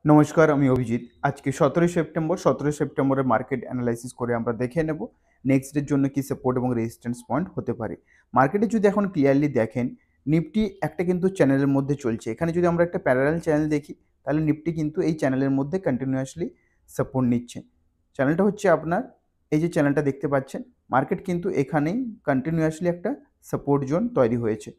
নমস্কার, আমি অভিজিৎ। আজকে ১৭ই সেপ্টেম্বর, ১৭ই সেপ্টেম্বরের মার্কেট অ্যানালাইসিস করে আমরা দেখে নেব নেক্সট ডের জন্য কি সাপোর্ট এবং রেজিস্ট্যান্স পয়েন্ট হতে পারে। মার্কেটে যদি এখন ক্লিয়ারলি দেখেন, নিফটি একটা কিন্তু চ্যানেলের মধ্যে চলছে। এখানে যদি আমরা একটা প্যারালাল চ্যানেল দেখি, তাহলে নিফটি কিন্তু এই চ্যানেলের মধ্যে কন্টিনিউয়াসলি সাপোর্ট নিচ্ছে। চ্যানেলটা হচ্ছে আপনার এই যে চ্যানেলটা দেখতে পাচ্ছেন, মার্কেট কিন্তু এখানেই কন্টিনিউয়াসলি একটা সাপোর্ট জোন তৈরি হয়েছে।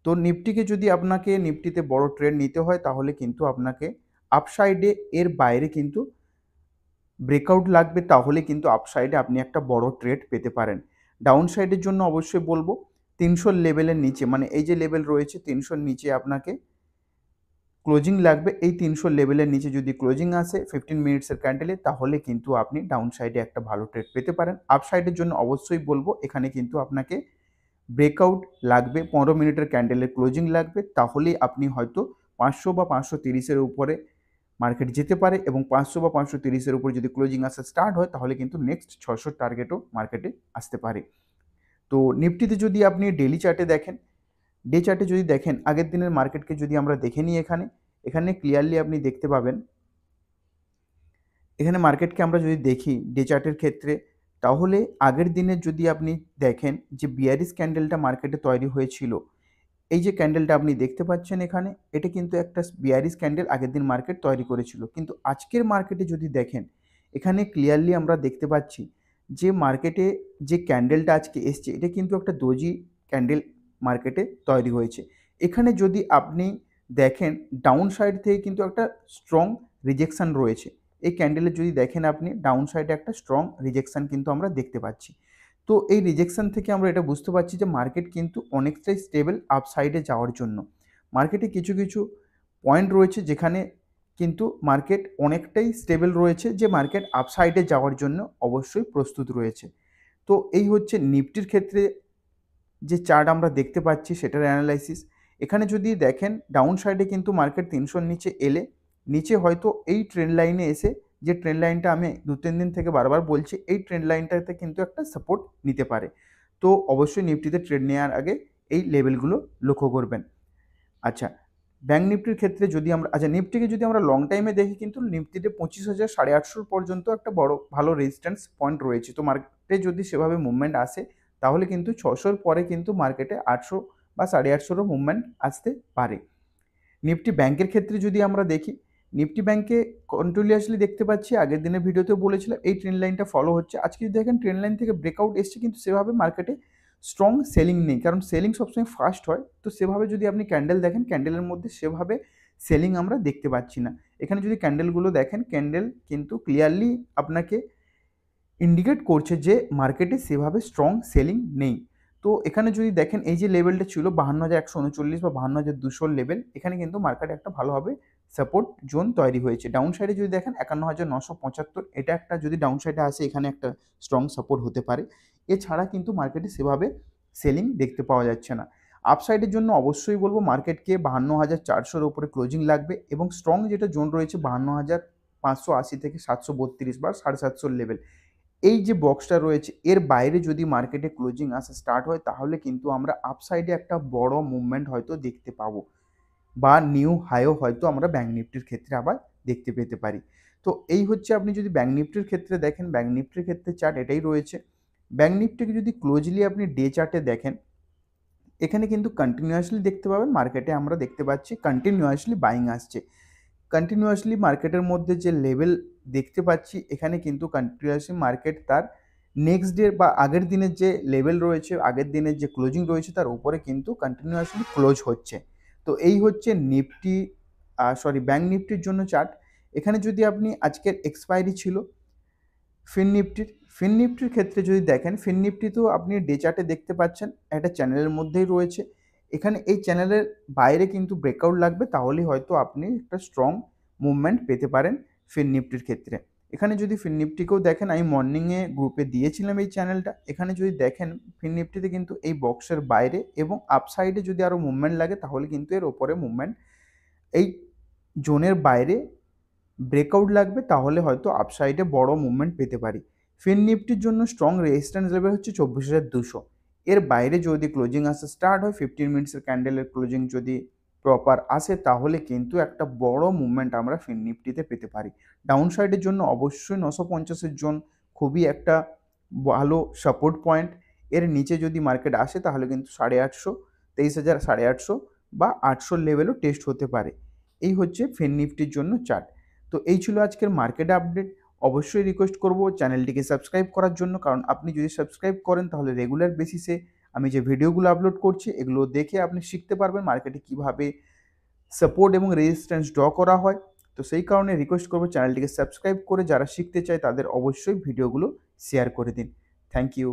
তো নিফটিকে যদি আপনাকে নিফটিতে বড় ট্রেড নিতে হয়, তাহলে কিন্তু আপনাকে আপসাইডে এর বাইরে কিন্তু ব্রেকআউট লাগবে, তাহলে কিন্তু আপসাইডে আপনি একটা বড় ট্রেড পেতে পারেন। ডাউন সাইডের জন্য অবশ্যই বলব ৩০০ লেভেলের নিচে, মানে এই যে লেভেল রয়েছে ৩০০ নিচে আপনাকে ক্লোজিং লাগবে। এই ৩০০ লেভেলের নিচে যদি ক্লোজিং আসে 15 মিনিটসের ক্যান্ডেলে, তাহলে কিন্তু আপনি ডাউন সাইডে একটা ভালো ট্রেড পেতে পারেন। আপ সাইডের জন্য অবশ্যই বলব এখানে কিন্তু আপনাকে ব্রেকআউট লাগবে, ১৫ মিনিটের ক্যান্ডেলের ক্লোজিং লাগবে, তাহলেই আপনি হয়তো ৫০০ বা ৫৩০ এর উপরে মার্কেট যেতে পারে, এবং ৫০০ বা ৫৩০ এর উপরে যদি ক্লোজিং আসা স্টার্ট হয়, তাহলে কিন্তু নেক্সট ৬০০ টার্গেটও মার্কেটে আসতে পারে। তো নিফটিতে যদি আপনি ডেইলি চার্টে দেখেন, ডে চার্টে যদি দেখেন, আগের দিনের মার্কেটকে যদি আমরা দেখে নিই, এখানে ক্লিয়ারলি আপনি দেখতে পাবেন, এখানে মার্কেটকে আমরা যদি দেখি ডে চার্টের ক্ষেত্রে, তাহলে আগের দিনের যদি আপনি দেখেন যে বিয়ারিশ ক্যান্ডেলটা মার্কেটে তৈরি হয়েছিল, এই যে ক্যান্ডেলটা আপনি দেখতে পাচ্ছেন এখানে, এটা কিন্তু একটা বিয়ারিশ ক্যান্ডেল আগের দিন মার্কেট তৈরি করেছিল। কিন্তু আজকের মার্কেটে যদি দেখেন, এখানে ক্লিয়ারলি আমরা দেখতে পাচ্ছি যে মার্কেটে যে ক্যান্ডেলটা আজকে এসছে, এটা কিন্তু একটা ডোজি ক্যান্ডেল মার্কেটে তৈরি হয়েছে। এখানে যদি আপনি দেখেন, ডাউন সাইড থেকে কিন্তু একটা স্ট্রং রিজেকশন রয়েছে। এই ক্যান্ডেলে যদি দেখেন আপনি, ডাউন সাইডে একটা স্ট্রং রিজেকশন কিন্তু আমরা দেখতে পাচ্ছি। তো এই রিজেকশন থেকে আমরা এটা বুঝতে পারছি যে মার্কেট কিন্তু অনেকটাই স্টেবল আপসাইডে যাওয়ার জন্য। মার্কেটে কিছু কিছু পয়েন্ট রয়েছে যেখানে কিন্তু মার্কেট অনেকটাই স্টেবল রয়েছে, যে মার্কেট আপসাইডে যাওয়ার জন্য অবশ্যই প্রস্তুত রয়েছে। তো এই হচ্ছে নিফটির ক্ষেত্রে যে চার্ট আমরা দেখতে পাচ্ছি সেটার অ্যানালাইসিস। এখানে যদি দেখেন, ডাউন সাইডে কিন্তু মার্কেট ৩০০ নিচে এলে, নিচে হয়তো এই ট্রেন্ড লাইনে এসে, যে ট্রেন্ড লাইনটা আমি ২-৩ দিন থেকে বারবার বলছি, এই ট্রেন্ড লাইনটাতে কিন্তু একটা সাপোর্ট নিতে পারে। তো অবশ্যই নিফটিতে ট্রেড নেওয়ার আগে এই লেভেলগুলো লক্ষ্য করবেন। আচ্ছা, ব্যাঙ্ক নিফটির ক্ষেত্রে যদি আমরা, নিফটিকে যদি আমরা লং টাইমে দেখি, কিন্তু নিফটিতে ২৫,০০০ ৮৫০ পর্যন্ত একটা বড় ভালো রেজিস্ট্যান্স পয়েন্ট রয়েছে। তো মার্কেটে যদি সেভাবে মুভমেন্ট আসে, তাহলে কিন্তু ৬০০ পরে কিন্তু মার্কেটে ৮০০ বা ৮৫০ও মুভমেন্ট আসতে পারে। নিফটি ব্যাংকের ক্ষেত্রে যদি আমরা দেখি, নিফটি ব্যাংকে কন্টিনিউয়াসলি দেখতে পাচ্ছি, আগের দিনের ভিডিওতেও বলেছিলাম এই ট্রেন্ড লাইনটা ফলো হচ্ছে। আজকে যদি দেখেন ট্রেন্ড লাইন থেকে ব্রেকআউট এসছে, কিন্তু সেভাবে মার্কেটে স্ট্রং সেলিং নেই, কারণ সেলিং সবসময় ফাস্ট হয়। তো সেভাবে যদি আপনি ক্যান্ডেল দেখেন, ক্যান্ডেলের মধ্যে সেভাবে সেলিং আমরা দেখতে পাচ্ছি না। এখানে যদি ক্যান্ডেলগুলো দেখেন, ক্যান্ডেল কিন্তু ক্লিয়ারলি আপনাকে ইন্ডিকেট করছে যে মার্কেটে সেভাবে স্ট্রং সেলিং নেই। তো এখানে যদি দেখেন, এই যে লেভেলটা ছিল ৫২,১৩৯ বা ৫২,২০০ লেভেল, এখানে কিন্তু মার্কেটে একটা ভালোভাবে সাপোর্ট জোন তৈরি হয়েছে। ডাউন সাইডে যদি দেখেন ৫১,৯৭৫, এটা একটা যদি ডাউন সাইডে আসে, এখানে একটা স্ট্রং সাপোর্ট হতে পারে। এছাড়া কিন্তু মার্কেটে সেভাবে সেলিং দেখতে পাওয়া যাচ্ছে না। আপসাইডের জন্য অবশ্যই বলব মার্কেটকে ৫২,৪০০ এর উপরে ক্লোজিং লাগবে, এবং স্ট্রং যেটা জোন রয়েছে ৫২,৫৮০ থেকে ৭৩২ বা ৭৫০ লেভেল, এই যে বক্সটা রয়েছে, এর বাইরে যদি মার্কেটে ক্লোজিং আসা স্টার্ট হয়, তাহলে কিন্তু আমরা আপসাইডে একটা বড় মুভমেন্ট হয়তো দেখতে পাবো, বা নিউ হাইও হয়তো আমরা ব্যাঙ্ক নিফটির ক্ষেত্রে আবার দেখতে পেতে পারি। তো এই হচ্ছে, আপনি যদি ব্যাঙ্ক নিফটির ক্ষেত্রে দেখেন, ব্যাঙ্ক নিফটির ক্ষেত্রে চার্ট এটাই রয়েছে। ব্যাঙ্ক নিফটিকে যদি ক্লোজলি আপনি ডে চার্টে দেখেন, এখানে কিন্তু কন্টিনিউয়াসলি দেখতে পাবেন, মার্কেটে আমরা দেখতে পাচ্ছি কন্টিনিউয়াসলি বাইং আসছে। কন্টিনিউয়াসলি মার্কেটের মধ্যে যে লেভেল দেখতে পাচ্ছি, এখানে কিন্তু কন্টিনিউয়াসলি মার্কেট তার নেক্সট ডে বা আগের দিনের যে লেভেল রয়েছে, আগের দিনের যে ক্লোজিং রয়েছে, তার উপরে কিন্তু কন্টিনিউয়াসলি ক্লোজ হচ্ছে। তো এই হচ্ছে নিফটি, ব্যাঙ্ক নিফটির জন্য চার্ট। এখানে যদি আপনি, আজকের এক্সপায়ারি ছিল ফিন নিফটির ক্ষেত্রে যদি দেখেন, ফিন নিফটিতেও আপনি ডে চার্টে দেখতে পাচ্ছেন একটা চ্যানেলের মধ্যেই রয়েছে। এখানে এই চ্যানেলের বাইরে কিন্তু ব্রেকআউট লাগবে, তাহলেই হয়তো আপনি একটা স্ট্রং মুভমেন্ট পেতে পারেন ফিন নিফটির ক্ষেত্রে। এখানে যদি ফিন নিফটিকেও দেখেন, আমি মর্নিংয়ে গ্রুপে দিয়েছিলাম এই চ্যানেলটা। এখানে যদি দেখেন, ফিন নিফটিতে কিন্তু এই বক্সের বাইরে এবং আপসাইডে যদি আরও মুভমেন্ট লাগে, তাহলে কিন্তু এর ওপরে মুভমেন্ট, এই জোনের বাইরে ব্রেকআউট লাগবে, তাহলে হয়তো আপসাইডে বড় মুভমেন্ট পেতে পারি। ফিন নিফটির জন্য স্ট্রং রেজিস্ট্যান্স লেভেল হচ্ছে ২৪,২০০। এর বাইরে যদি ক্লোজিং আসা স্টার্ট হয়, 15 মিনিটসের ক্যান্ডেলের ক্লোজিং যদি প্রপার আসে তাহলে কিন্তু একটা বড় মুভমেন্ট আমরা ফিন নিফটিতে পেতে পারি। ডাউন সাইডের জন্য অবশ্যই 950 জোন খুবই একটা ভালো সাপোর্ট পয়েন্ট। এর নিচে যদি মার্কেট আসে তাহলে কিন্তু 850, 23,850 বা 800 লেভেলও টেস্ট হতে পারে। এই হচ্ছে ফিন নিফটির জন্য চার্ট। তো এই ছিল আজকের মার্কেট আপডেট। অবশ্যই রিকোয়েস্ট করব চ্যানেলটিকে সাবস্ক্রাইব করার জন্য, কারণ আপনি যদি সাবস্ক্রাইব করেন তাহলে রেগুলার বেসিসে আমি যে ভিডিওগুলো আপলোড করছি এগুলো দেখে আপনি শিখতে পারবেন মার্কেটে কীভাবে সাপোর্ট এবং রেজিস্ট্যান্স ড্র করা হয়। তো সেই কারণে রিকোয়েস্ট করব চ্যানেলটিকে সাবস্ক্রাইব করে যারা শিখতে চায় তাদের অবশ্যই ভিডিওগুলো শেয়ার করে দিন। Thank you.